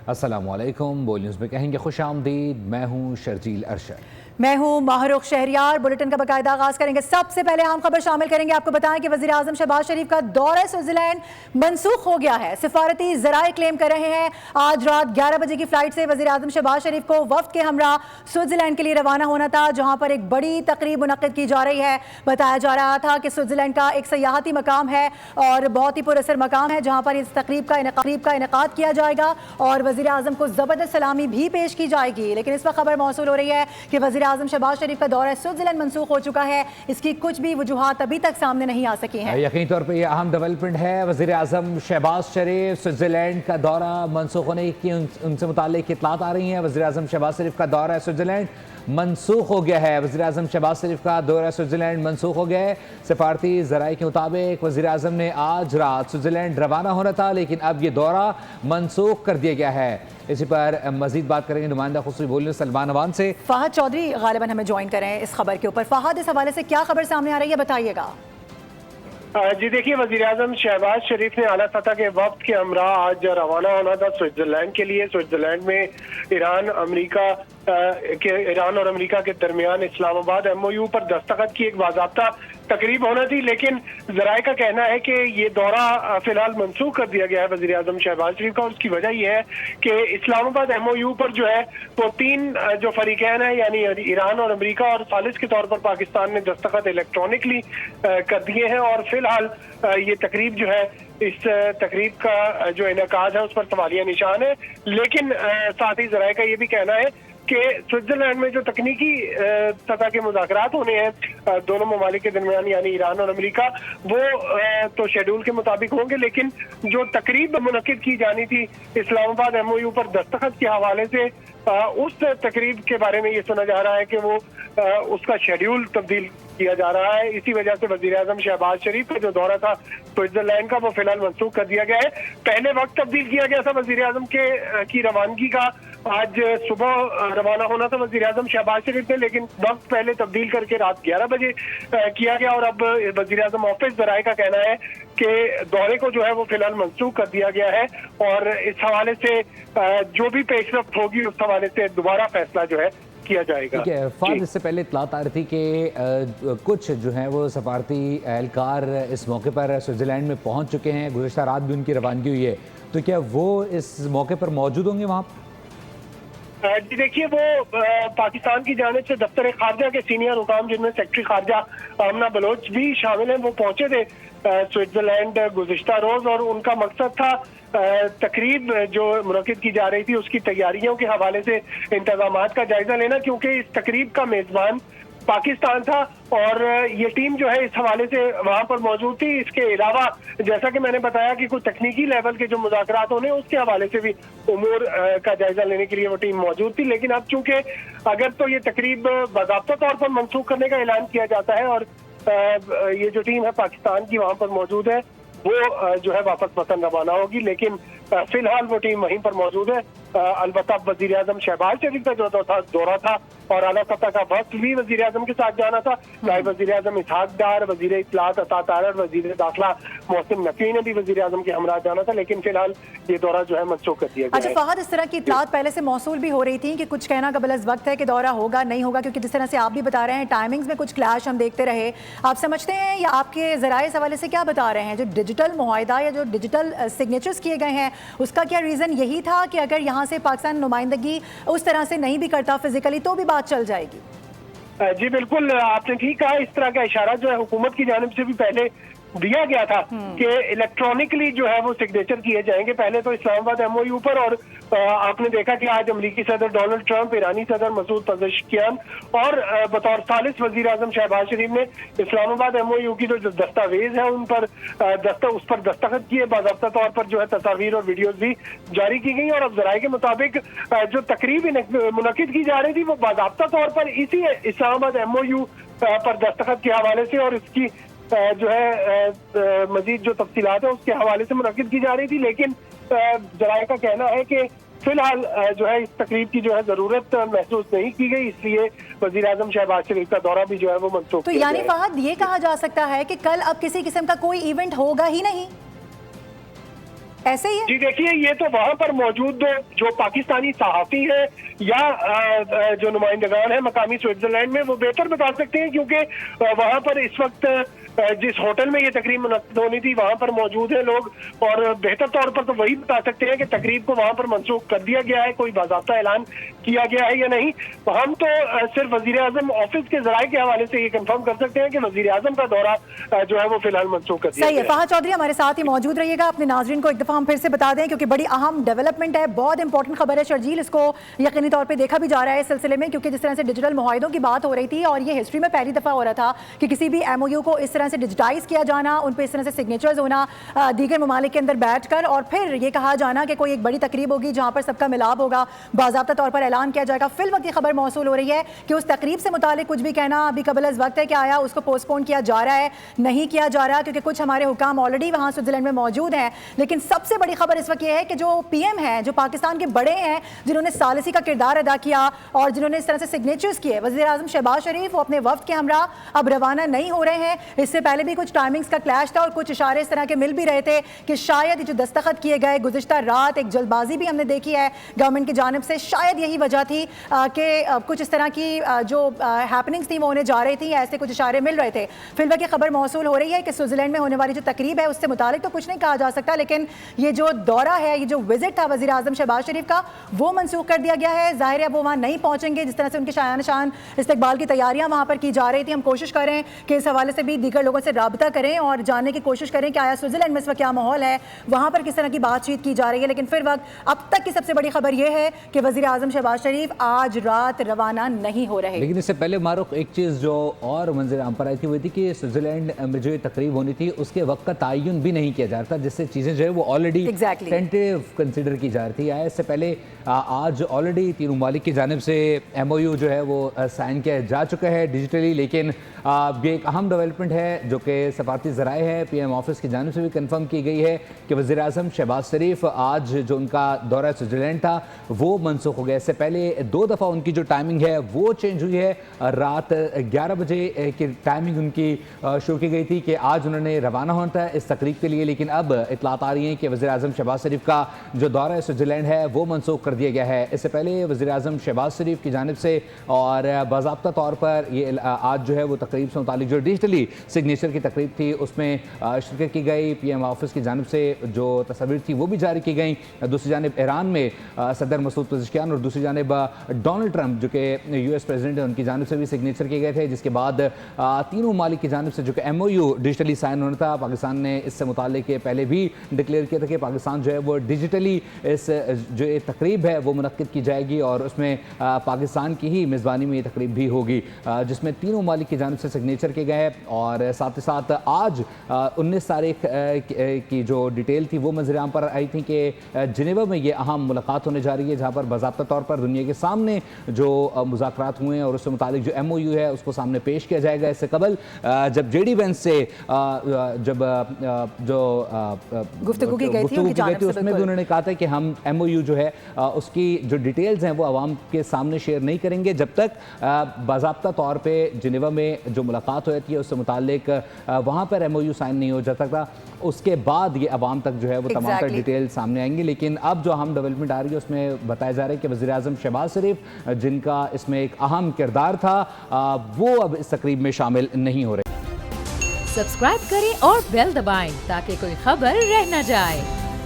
अस्सलामुअलैकुम। बोल न्यूज़ में कहेंगे खुश आमदीद। मैं हूँ शर्जील अरशद। मैं हूं माहरुख शहरियार। बुलेटिन का बाकायदा आगाज करेंगे। सबसे पहले अहम खबर शामिल करेंगे। आपको बताएं कि वज़ीर आज़म शहबाज शरीफ का दौरा स्विट्जरलैंड मनसूख हो गया है। सिफारती ज़राए क्लेम कर रहे हैं आज रात 11 बजे की फ्लाइट से वज़ीर आज़म शहबाज शरीफ को वफ्द के हमरा स्विट्जरलैंड के लिए रवाना होना था, जहां पर एक बड़ी तकरीब मुनक्किद की जा रही है। बताया जा रहा था कि स्विट्जरलैंड का एक सयाहती मकाम है और बहुत ही पुरअसर मकाम है, जहां पर इस तकरीब का इनेकाद किया जाएगा और वज़ीर आज़म को ज़बरदस्त सलामी भी पेश की जाएगी। लेकिन इस वक्त खबर मौसूल हो रही है कि वज़ीर आज़म शहबाज शरीफ का दौरा स्विट्जरलैंड मंसूख हो चुका है। इसकी कुछ भी वजूहात अभी तक सामने नहीं आ सकी हैं। यकीनी तौर पर यह अहम डेवलपमेंट है। वज़ीर आज़म शहबाज शरीफ स्विट्जरलैंड का दौरा मनसूख होने की उनसे मुताल्लिक इतलात आ रही हैं। वज़ीर आज़म शहबाज शरीफ का दौरा स्विट्जरलैंड मनसूख हो गया है। वज़ीर आज़म शहबाज शरीफ का दौरा स्विट्जरलैंड मनसूख हो गया है। सिफारती ज़राए के मुताबिक वज़ीर आज़म ने आज रात स्विट्जरलैंड रवाना होना था, लेकिन अब ये दौरा मनसूख कर दिया गया है। इसी पर मजीद बात करेंगे नुमाइंदा खुसरी बोलने सलमान अवान से। फ़हद चौधरी गालिबन हमें ज्वाइन कर रहे हैं इस खबर के ऊपर। फ़हद, इस हवाले से क्या खबर सामने आ रही है, बताइएगा। जी देखिए, वज़ीर आज़म शहबाज शरीफ ने आला सतह के वक्त के हमरा आज रवाना होना था स्विट्जरलैंड के लिए। स्विट्जरलैंड में ईरान और अमेरिका के दरमियान इस्लामाबाद MOU पर दस्तखत की एक बाज़ाब्ता तकरीब होना थी, लेकिन ज़राए का कहना है कि ये दौरा फिलहाल मंसूख कर दिया गया है वज़ीर आज़म शहबाज शरीफ का। और उसकी वजह यह है कि इस्लामाबाद MOU पर जो है वो तीन जो फरीकैन है, यानी ईरान और अमेरिका और सालिस के तौर पर पाकिस्तान ने दस्तखत इलेक्ट्रॉनिकली कर दिए हैं। और फिलहाल ये तकरीब जो है, इस तकरीब का जो इनेकाद है उस पर सवालिया निशान है। लेकिन साथ ही ज़राए का ये भी कहना है कि स्विट्जरलैंड में जो तकनीकी सतह के मुज़ाकरात होने हैं दोनों ममालिक के दरमियान, यानी ईरान और अमेरिका, वो तो शेड्यूल के मुताबिक होंगे, लेकिन जो तकरीब मुनक्किद की जानी थी इस्लामाबाद MOU पर दस्तखत के हवाले से, उस तकरीब के बारे में ये सुना जा रहा है कि वो उसका शेड्यूल तब्दील किया जा रहा है। इसी वजह से वज़ीर आज़म शहबाज शरीफ का जो दौरा था स्विट्जरलैंड का, वो फिलहाल मंसूख कर दिया गया है। पहले वक्त तब्दील किया गया था वज़ीर आज़म की रवानगी का। आज सुबह रवाना होना था वज़ीर आज़म शहबाज शरीफ ने, लेकिन वक्त पहले तब्दील करके रात 11 बजे किया गया। और अब वज़ीर आज़म ऑफिस ज़राए का कहना है कि दौरे को जो है वो फिलहाल मंसूख कर दिया गया है और इस हवाले से जो भी पेशरफ्त होगी उस हवाले से दोबारा फैसला जो है किया जाएगा। ठीक है फाद, इससे पहले इत्तलात आ रही थी कि कुछ जो है वो सफारती एहलकार इस मौके पर स्विट्जरलैंड में पहुंच चुके हैं। गुज़िश्ता रात भी उनकी रवानगी हुई है, तो क्या वो इस मौके पर मौजूद होंगे वहाँ? जी देखिए, वो पाकिस्तान की जानिब से दफ्तर खारजा के सीनियर हुकाम, जिनमें सेक्रेटरी खारजा आमना बलोच भी शामिल हैं, वो पहुंचे थे स्विट्जरलैंड गुज़िश्ता रोज। और उनका मकसद था तकरीब जो मुनक्किद की जा रही थी उसकी तैयारियों के हवाले से इंतजामात का जायजा लेना, क्योंकि इस तकरीब का मेजबान पाकिस्तान था और ये टीम जो है इस हवाले से वहां पर मौजूद थी। इसके अलावा जैसा कि मैंने बताया कि कुछ तकनीकी लेवल के जो मुज़ाकरात होने, उसके हवाले से भी उमूर का जायजा लेने के लिए वो टीम मौजूद थी। लेकिन अब चूंकि अगर तो ये तकरीब बाज़ाब्ता तौर पर मंसूख करने का ऐलान किया जाता है और ये जो टीम है पाकिस्तान की वहां पर मौजूद है, वो जो है वापस वतन रवाना होगी। लेकिन फिलहाल वो टीम वहीं पर मौजूद है। अलबत्ता वज़ीर आज़म शहबाज शरीफ का जो दौरा था और आला सतह का वक्त भी वज़ीर आज़म के साथ जाना था। नायब वज़ीर आज़म इसहाक डार, वज़ीर इत्तलात अता तारर, वज़ीर दाखिला मोहसिन नकवी ने भी वज़ीर आज़म के हमरा जाना था, लेकिन फिलहाल ये दौरा जो है मनसूख कर दिया गया। अच्छा फ़हद, इस तरह की इत्तलात पहले से मौसूल भी हो रही थी कि कुछ कहना कबल अज़ वक्त है कि दौरा होगा नहीं होगा, क्योंकि जिस तरह से आप भी बता रहे हैं टाइमिंग्स में कुछ क्लैश हम देखते रहे। आप समझते हैं या आपके ज़राए इस हवाले से क्या बता रहे हैं, जो डिजिटल मुआहिदा या जो डिजिटल सिग्नेचर्स किए गए हैं, उसका क्या रीज़न यही था कि अगर यहाँ से पाकिस्तान नुमाइंदगी उस तरह से नहीं भी करता फिजिकली तो भी बात चल जाएगी? जी बिल्कुल, आपने ठीक कहा। इस तरह का इशारा जो है हुकूमत की जानिब से भी पहले दिया गया था कि इलेक्ट्रॉनिकली जो है वो सिग्नेचर किए जाएंगे। पहले तो इस्लामाबाद MOU पर, और आपने देखा कि आज अमेरिकी सदर डोनाल्ड ट्रंप, ईरानी सदर मसूद पज़ेश्कियान और बतौर सालिस वज़ीर आज़म शहबाज शरीफ ने इस्लामाबाद MOU की जो दस्तावेज है उन पर उस पर दस्तखत किए। बाज़ाब्ता तौर पर जो है तस्वीर और वीडियोज भी जारी की गई। और अब ज़राए के मुताबिक जो तकरीब मुनक्किद की जा रही थी वो बाज़ाब्ता तौर पर इसी इस्लामाबाद MOU पर दस्तखत के हवाले से और इसकी जो है मजीद जो तफसीलात है उसके हवाले से मुनक्किद की जा रही थी। लेकिन ज़राए का कहना है कि फिलहाल जो है इस तकरीब की जो है जरूरत महसूस नहीं की गई, इसलिए वज़ीर आज़म शहबाज शरीफ का दौरा भी जो है वो मनसूख। तो यानी फ़हद ये कहा जा सकता है कि कल अब किसी किस्म का कोई इवेंट होगा ही नहीं? ऐसे ही है? जी देखिए, ये तो वहाँ पर मौजूद जो पाकिस्तानी सहाफ़ी हैं या जो नुमाइंदगान हैं मकामी स्विट्जरलैंड में, वो बेहतर बता सकते हैं, क्योंकि वहाँ पर इस वक्त जिस होटल में ये तकरीब मुनक्किद होनी थी वहाँ पर मौजूद है लोग, और बेहतर तौर पर तो वही बता सकते हैं कि तकरीब को वहाँ पर मनसूख कर दिया गया है, कोई बाज़ाब्ता ऐलान किया गया है या नहीं। तो हम तो सिर्फ वज़ीर आज़म ऑफिस के ज़राए के हवाले से ये कंफर्म कर सकते हैं कि वज़ीर आज़म का दौरा जो है वो फिलहाल मनसूख कर दिया सही है। गया है। फहद चौधरी हमारे साथ ही मौजूद रहिएगा। अपने नाजरीन को एक दफा हम फिर से बता दें, क्योंकि बड़ी अहम डेवलपमेंट है, बहुत इंपॉर्टेंट खबर है शर्जील, इसको यकीनी तौर पे देखा भी जा रहा है इस सिलसिले में, क्योंकि जिस तरह से डिजिटल मुआहिदों की बात हो रही थी और ये हिस्ट्री में पहली दफा हो रहा था कि किसी भी MOU को इस तरह से डिजिटाइज किया जाना, उन पर इस तरह से सिग्नेचर्स होना दीगर ममालिक के अंदर बैठकर, और फिर ये कहा जाना कि कोई एक बड़ी तकरीब होगी जहां पर सबका मिलाप होगा, बाज़ाब्ता तौर पर ऐलान किया जाएगा। फिल वक्त खबर मौसूल हो रही है कि उस तकरीब से मुतालिक कुछ भी कहना अभी कबल अज़ वक्त है कि आया उसको पोस्टपोन किया जा रहा है, नहीं किया जा रहा, क्योंकि कुछ हमारे हुकाम ऑलरेडी वहां स्विट्जरलैंड में मौजूद हैं। लेकिन सबसे बड़ी खबर इस वक्त यह है कि जो PM हैं, जो पाकिस्तान के बड़े हैं, जिन्होंने सालिसी का किरदार अदा किया और जिन्होंने इस तरह से सिग्नेचर्स किए, वज़ीर आज़म शहबाज शरीफ, वो अपने वफ्द के हमरा अब रवाना नहीं हो रहे हैं। इससे पहले भी कुछ टाइमिंग्स का क्लैश था और कुछ इशारे इस तरह के मिल भी रहे थे कि शायद जो दस्तखत किए गए गुज़िश्ता रात, एक जल्दबाजी भी हमने देखी है गवर्नमेंट की जानिब से, शायद यही वजह थी कि कुछ इस तरह की जो हैपनिंग्स थी वो होने जा रही थी, ऐसे कुछ इशारे मिल रहे थे। फिलहाल की खबर मौसूल हो रही है कि स्विट्जरलैंड में होने वाली जो तकरीब है उससे मुतालिक तो कुछ नहीं कहा जा सकता, लेकिन ये जो दौरा है, ये जो विजिट था वज़ीर आज़म शहबाज शरीफ का, वो मनसूख कर दिया गया है। ज़ाहिर है वो वहाँ नहीं पहुँचेंगे, जिस तरह से उनके शायान शान इस्तकबाल की तैयारियाँ वहाँ पर की जा रही थी। हम कोशिश करें कि इस हवाले से भी दीगर लोगों से राब्ता करें और जानने की कोशिश करें कि आया स्विट्जरलैंड में इस वक्त क्या माहौल है, वहाँ पर किस तरह की बातचीत की जा रही है। लेकिन फिर वक्त अब तक की सबसे बड़ी खबर यह है कि वज़ीर आज़म शहबाज शरीफ आज रात रवाना नहीं हो रहे। लेकिन इससे पहले मारूफ एक चीज़ जो और मंजर आम पर आई थी वो थी कि स्विट्जरलैंड में जो ये तकरीब होनी थी उसके वक्त का तयन भी नहीं किया जा रहा था, जिससे चीज़ें जो है वो ऑलरेडी टेंटेटिव कंसिडर की जा रही थी। आया इससे पहले आज ऑलरेडी तीनों ममालिक की जानिब से MOU जो है वो साइन किया जा चुका है डिजिटली, लेकिन ये एक अहम डेवलपमेंट है जो कि सफारती ज़राए है PM ऑफिस की जानिब से भी कंफर्म की गई है कि वज़ीर आज़म शहबाज शरीफ आज जो उनका दौरा स्विट्जरलैंड था वो मनसूख हो गया। इससे पहले 2 दफ़ा उनकी जो टाइमिंग है वो चेंज हुई है। रात 11 बजे की टाइमिंग उनकी शुरू की गई थी कि आज उन्होंने रवाना होना था इस तकरीब के लिए, लेकिन अब इतलात आ रही हैं कि वज़ीर आज़म शहबाज शरीफ का जो दौरा स्विट्जरलैंड है वो मनसूख कर दिया गया है। इससे पहले वज़ीर आज़म शहबाज शरीफ की जानिब से और बाज़ाब्ता तौर पर ये आज जो है वो तकरीब से मुतालिक जो डिजिटली सिग्नेचर की तकरीब थी उसमें शिरकत की गई। PM ऑफिस की जानिब से जो तस्वीर थी वो भी जारी की गई। दूसरी जानिब ईरान में सदर मसूद पज़ेश्कियान और दूसरी जानिब डोनाल्ड ट्रंप जो कि US प्रेसिडेंट है उनकी जानिब से भी सिग्नेचर किए गए थे, जिसके बाद तीनों ममालिक की जानिब से जो कि MOU डिजिटली साइन होना था, पाकिस्तान ने इससे मुतालिक पहले भी डिक्लेयर किया था कि पाकिस्तान जो है वो डिजिटली इस जो ये तकरीब है वो मुनक्किद की जाएगी और उसमें पाकिस्तान की ही मेज़बानी में ये तकरीब भी होगी, जिसमें तीनों ममालिक की जानिब से सिग्नेचर किए गए। और साथ ही साथ आज 19 तारीख की जो डिटेल थी वो मंजर-ए-आम पर आई थी कि जिनेवा में ये अहम मुलाकात होने जा रही है, जहाँ पर बाज़ाब्ता तौर पर दुनिया के सामने जो मुज़ाकरात हुए हैं और उससे मुतालिक जो MOU है उसको सामने पेश किया जाएगा। इससे कबल जब JD Vance से जब जो गुफ्तगू की गई थी उसमें भी उन्होंने कहा था कि हम MOU जो है उसकी जो डिटेल्स हैं वो आवाम के सामने शेयर नहीं करेंगे जब तक बाज़ाब्ता तौर पे जिनेवा में जो मुलाकात होती है उससे मुतालिक वहाँ पर MOU साइन नहीं हो जाता था, उसके बाद ये आवाम तक जो है वो तमाम तर डिटेल सामने आएंगी। लेकिन अब जो अहम डेवलपमेंट आ रही है उसमें बताया जा रहा है कि वज़ीर आज़म शहबाज शरीफ जिनका इसमें एक अहम किरदार था वो अब इस तकरीब में शामिल नहीं हो रहे। सब्सक्राइब करें और बेल दबाएं ताकि कोई खबर रह न जाए।